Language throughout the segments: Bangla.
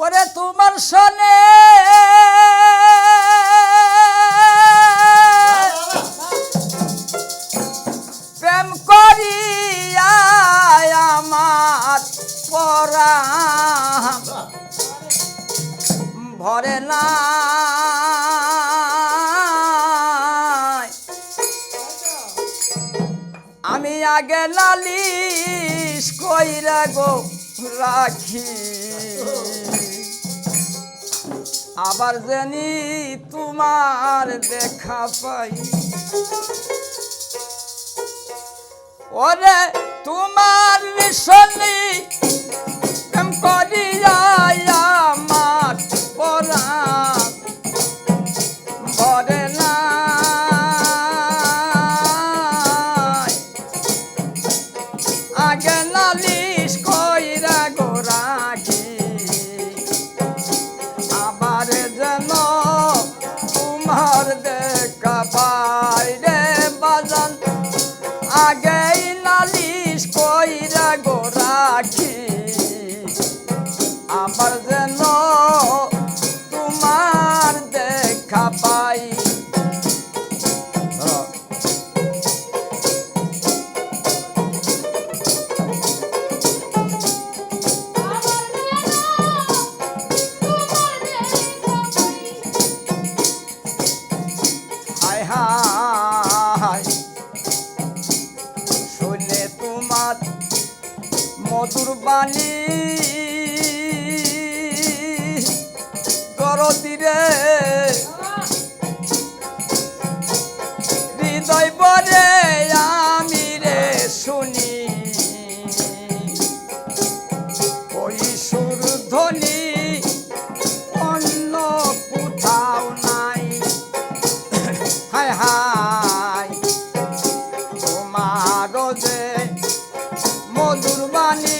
ওরে তোমার সনে প্রেম করিয়া আমার পরাণ ভরে না আমি আগে নালিশ কইরা গো রাখি আবার জানি তোমার দেখা পাই ওরে তোমার মিশনি প্রেম করিয়া আমার পরাণ ভরে না আগে নালিশ কইরা গো রাখি আবার যেন তোমার দেখা পাই রে বাজান আগেই নালিশ কইরা গো রাখি আবার যেন তোমার দেখা পাই শুনে তোমার মধুর বাণী দরদিরে হৃদয় বরে আমি রে শুনি ওই সুর ধ্বনি অন্য কোথাও নাই হায় হায় তোমার যে মধুর বাণী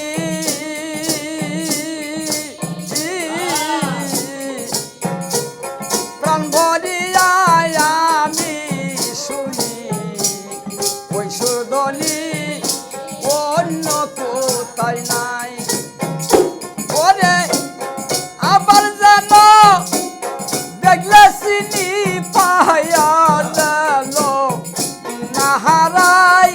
প্রাণ ভরিয়া আমি শুনি ওই সুরধ্বনি অন্য কোথায় নাই ওরে আবার যেন দেখলে চিনি পাইয়া গেল না হারাই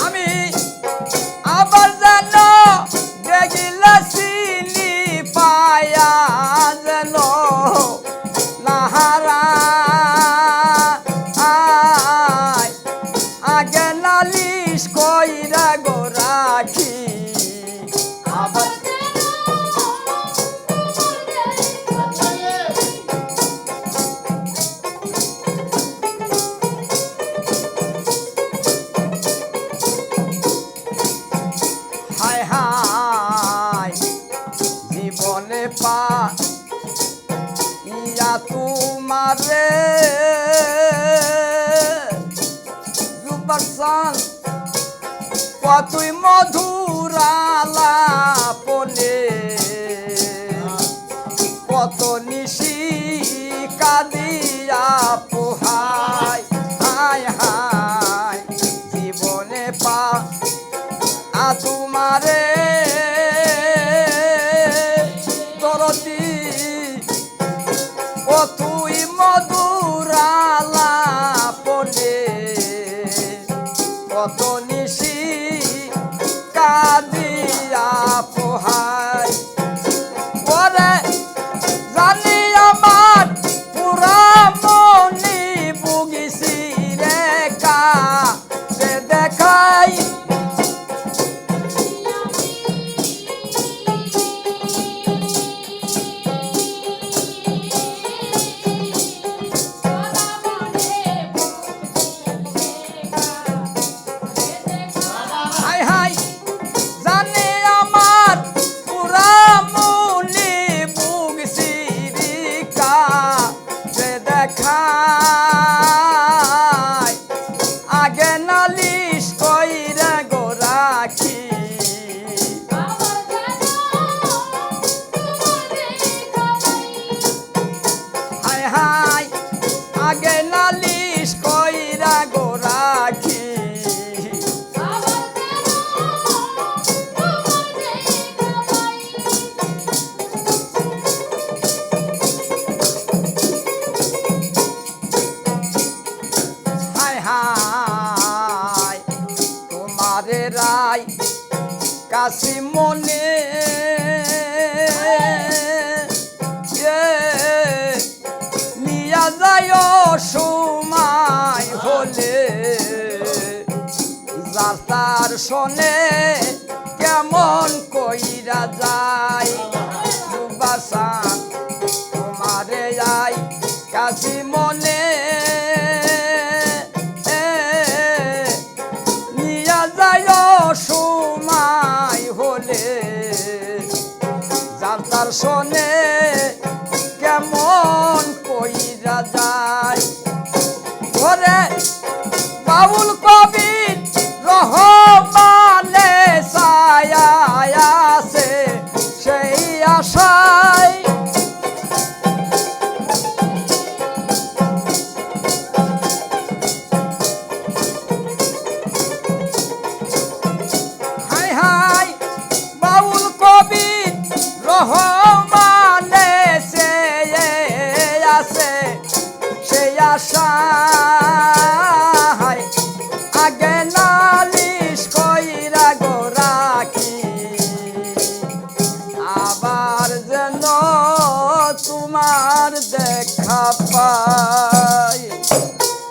আমি আবার যেন দেখিলে চিনি পাইয়া গেল না হারাই আগে নালিশ কইরা গো রাখি আবার হায় হায় জীবনে পা ইয়া তোমারে রূপসান কতই মধুরালা পনে কত নিশি কাদিয়া পোহায় হায় হায় জীবনে পা তোমারে দরদি ও তুই মধুরালা পনে কত নিশি কাদিয়া পোহায় ওরে জানি আমার পুরা মনি বুগিছি রে কা দেখাই আগে নালিশ কইরা কাশি মনে নিয়া যায় সময় হলে যার তার শোনে কেমন কইরা যায় বাসান তোমারে যাই কাশি মনে নিয়া যায় সময় হলে যার তার শোনে কেমন কইরা যায় ঘরে বাউল কবি রহমানে ছায়া আছে সেই আশায় হাই হাই বাউল কবি রহ